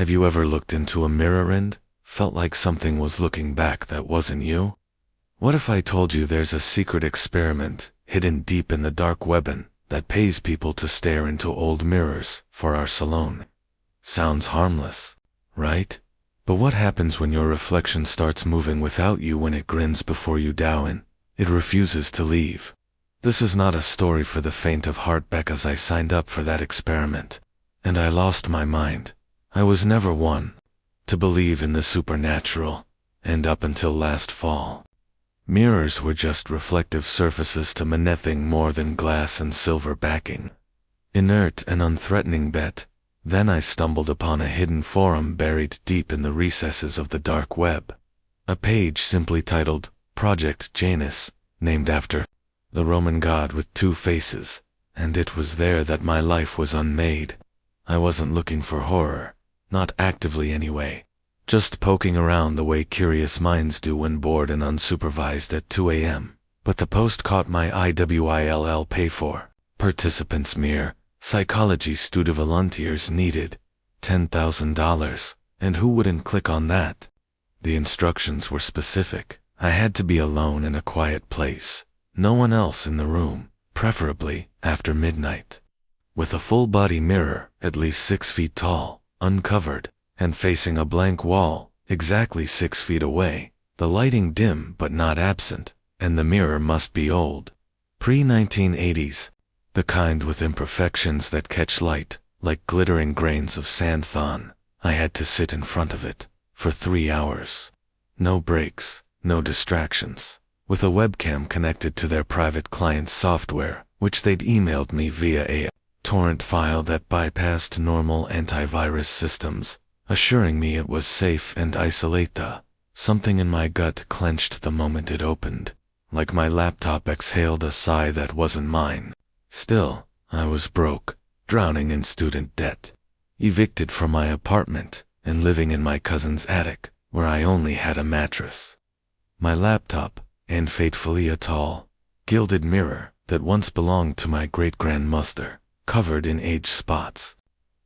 Have you ever looked into a mirror and felt like something was looking back that wasn't you? What if I told you there's a secret experiment hidden deep in the dark web that pays people to stare into old mirrors for our salon? Sounds harmless, right? But what happens when your reflection starts moving without you, when it grins before you dow in? It refuses to leave. This is not a story for the faint of heart, because I signed up for that experiment, and I lost my mind. I was never one to believe in the supernatural, and up until last fall, mirrors were just reflective surfaces to me, nothing more than glass and silver backing. Inert and unthreatening bet. Then I stumbled upon a hidden forum buried deep in the recesses of the dark web. A page simply titled Project Janus, named after the Roman god with two faces, and it was there that my life was unmade. I wasn't looking for horror, not actively anyway, just poking around the way curious minds do when bored and unsupervised at 2 a.m. But the post caught my eye. WILL pay for participants mere psychology student volunteers needed $10,000, and who wouldn't click on that? The instructions were specific. I had to be alone in a quiet place, no one else in the room, preferably after midnight, with a full-body mirror at least 6 feet tall, uncovered, and facing a blank wall exactly 6 feet away, the lighting dim but not absent, and the mirror must be old, pre-1980s, the kind with imperfections that catch light like glittering grains of sand. I had to sit in front of it for 3 hours. No breaks, no distractions, with a webcam connected to their private client's software, which they'd emailed me via a torrent file that bypassed normal antivirus systems, assuring me it was safe and isolated. Something in my gut clenched the moment it opened, like my laptop exhaled a sigh that wasn't mine. Still, I was broke, drowning in student debt, evicted from my apartment, and living in my cousin's attic, where I only had a mattress, my laptop, and fatefully a tall, gilded mirror that once belonged to my great-grandmother, covered in age spots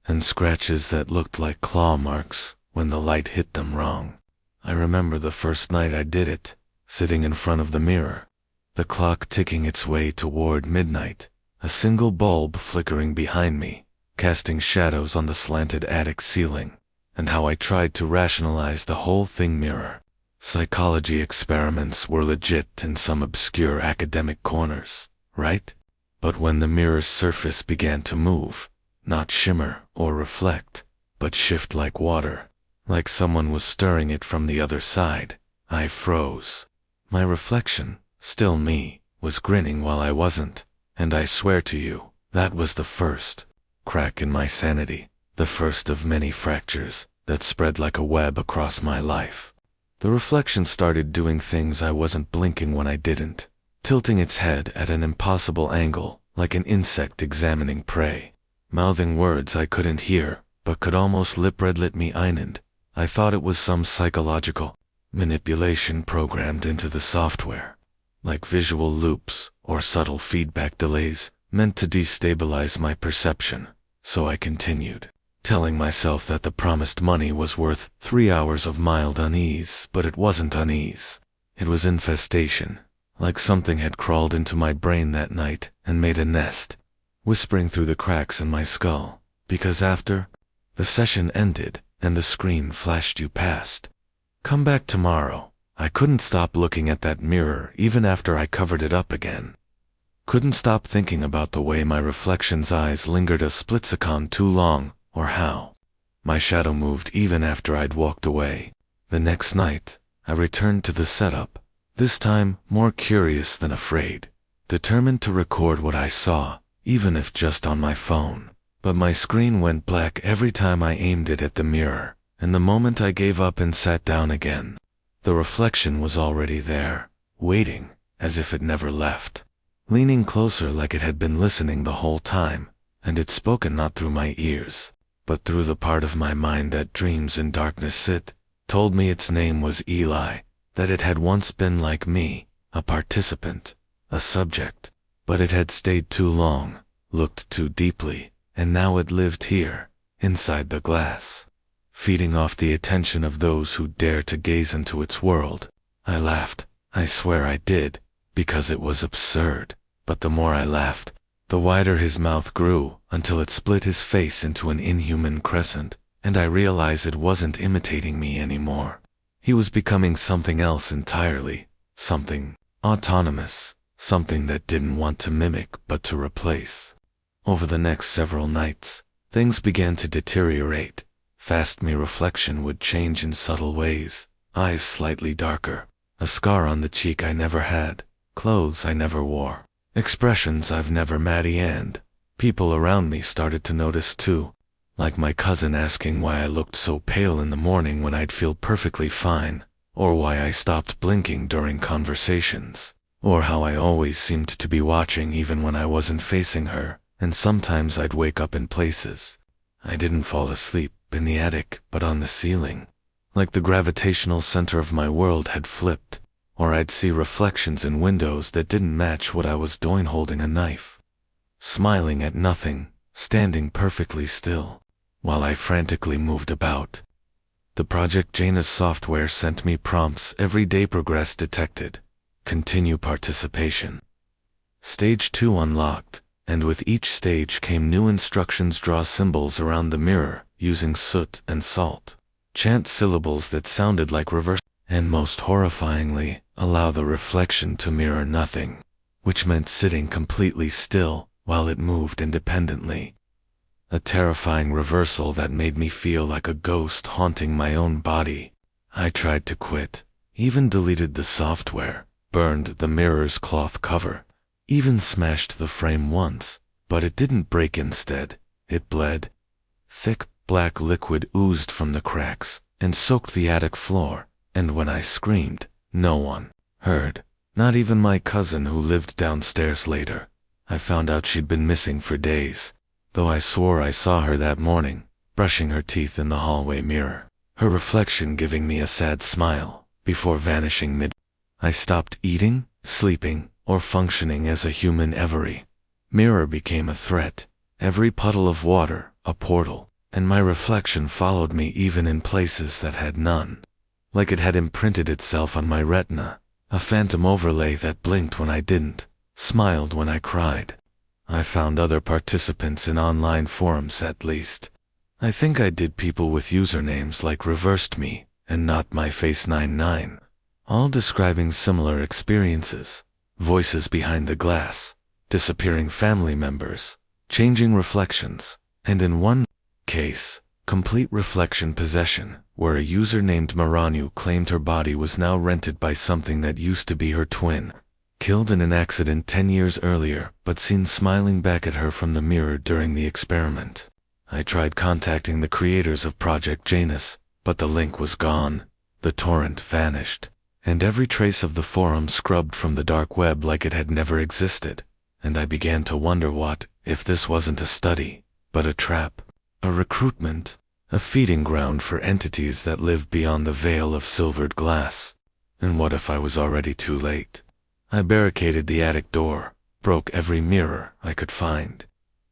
and scratches that looked like claw marks when the light hit them wrong. I remember the first night I did it, sitting in front of the mirror, the clock ticking its way toward midnight, a single bulb flickering behind me, casting shadows on the slanted attic ceiling, and how I tried to rationalize the whole thing. Mirror psychology experiments were legit in some obscure academic corners, right? But when the mirror's surface began to move, not shimmer or reflect, but shift like water, like someone was stirring it from the other side, I froze. My reflection, still me, was grinning while I wasn't. And I swear to you, that was the first crack in my sanity, the first of many fractures that spread like a web across my life. The reflection started doing things I wasn't blinking when I didn't, tilting its head at an impossible angle, like an insect examining prey, mouthing words I couldn't hear, but could almost lip-read lit me einend. I thought it was some psychological manipulation programmed into the software, like visual loops or subtle feedback delays meant to destabilize my perception. So I continued, telling myself that the promised money was worth 3 hours of mild unease, but it wasn't unease. It was infestation, like something had crawled into my brain that night and made a nest, whispering through the cracks in my skull, because after the session ended and the screen flashed you past, come back tomorrow. I couldn't stop looking at that mirror even after I covered it up again. Couldn't stop thinking about the way my reflection's eyes lingered a split second too long, or how my shadow moved even after I'd walked away. The next night, I returned to the setup, this time more curious than afraid, determined to record what I saw, even if just on my phone. But my screen went black every time I aimed it at the mirror, and the moment I gave up and sat down again, the reflection was already there, waiting, as if it never left, leaning closer like it had been listening the whole time, and it spoken not through my ears, but through the part of my mind that dreams in darkness. It told me its name was Eli, that it had once been like me, a participant, a subject, but it had stayed too long, looked too deeply, and now it lived here, inside the glass, feeding off the attention of those who dare to gaze into its world. I laughed. I swear I did, because it was absurd. But the more I laughed, the wider his mouth grew, until it split his face into an inhuman crescent, and I realized it wasn't imitating me anymore. He was becoming something else entirely, something autonomous, something that didn't want to mimic but to replace. Over the next several nights, things began to deteriorate. Fast my reflection would change in subtle ways, eyes slightly darker, a scar on the cheek I never had, clothes I never wore, expressions I've never met, and people around me started to notice too, like my cousin asking why I looked so pale in the morning when I'd feel perfectly fine, or why I stopped blinking during conversations, or how I always seemed to be watching even when I wasn't facing her, and sometimes I'd wake up in places I didn't fall asleep in the attic but on the ceiling, like the gravitational center of my world had flipped, or I'd see reflections in windows that didn't match what I was doing, holding a knife, smiling at nothing, standing perfectly still, while I frantically moved about. The Project Janus software sent me prompts every day: progress detected, continue participation. Stage 2 unlocked, and with each stage came new instructions: draw symbols around the mirror using soot and salt, chant syllables that sounded like reverse, and most horrifyingly, allow the reflection to mirror nothing, which meant sitting completely still while it moved independently. A terrifying reversal that made me feel like a ghost haunting my own body. I tried to quit, even deleted the software, burned the mirror's cloth cover, even smashed the frame once, but it didn't break. Instead, it bled. Thick, black liquid oozed from the cracks and soaked the attic floor, and when I screamed, no one heard, not even my cousin who lived downstairs. Later, I found out she'd been missing for days, though I swore I saw her that morning, brushing her teeth in the hallway mirror, her reflection giving me a sad smile, before vanishing mid. I stopped eating, sleeping, or functioning as a human. Every mirror became a threat, every puddle of water a portal, and my reflection followed me even in places that had none, like it had imprinted itself on my retina, a phantom overlay that blinked when I didn't, smiled when I cried. I found other participants in online forums. At least I think I did. People with usernames like Reversed Me and Not My Face 99, all describing similar experiences: voices behind the glass, disappearing family members, changing reflections, and in one case, complete reflection possession, where a user named Maranu claimed her body was now rented by something that used to be her twin, killed in an accident 10 years earlier, but seen smiling back at her from the mirror during the experiment. I tried contacting the creators of Project Janus, but the link was gone, the torrent vanished, and every trace of the forum scrubbed from the dark web like it had never existed, and I began to wonder what if this wasn't a study, but a trap, a recruitment, a feeding ground for entities that live beyond the veil of silvered glass. And what if I was already too late? I barricaded the attic door, broke every mirror I could find,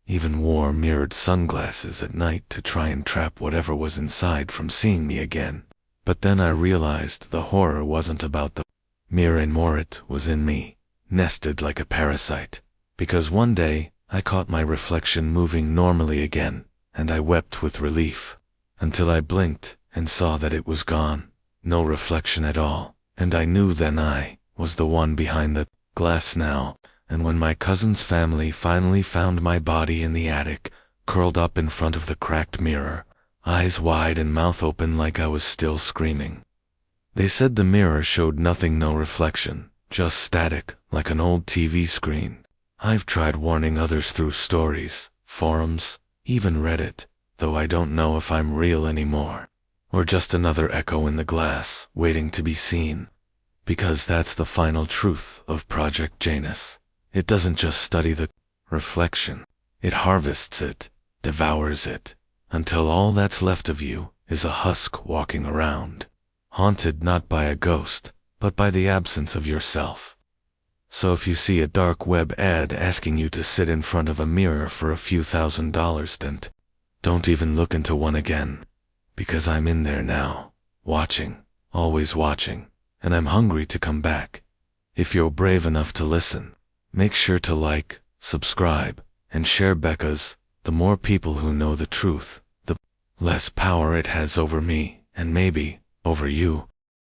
even wore mirrored sunglasses at night to try and trap whatever was inside from seeing me again. But then I realized the horror wasn't about the mirror anymore. It was in me, nested like a parasite, because one day I caught my reflection moving normally again, and I wept with relief, until I blinked and saw that it was gone, no reflection at all, and I knew then I was the one behind the glass now. And when my cousin's family finally found my body in the attic, curled up in front of the cracked mirror, eyes wide and mouth open like I was still screaming, they said the mirror showed nothing, no reflection, just static, like an old TV screen. I've tried warning others through stories, forums, even Reddit, though I don't know if I'm real anymore, or just another echo in the glass, waiting to be seen. Because that's the final truth of Project Janus. It doesn't just study the reflection, it harvests it, devours it, until all that's left of you is a husk walking around, haunted not by a ghost, but by the absence of yourself. So if you see a dark web ad asking you to sit in front of a mirror for a few $1,000s, don't even look into one again, because I'm in there now, watching, always watching, and I'm hungry to come back. If you're brave enough to listen, make sure to like, subscribe, and share Becca's. The more people who know the truth, the less power it has over me, and maybe, over you.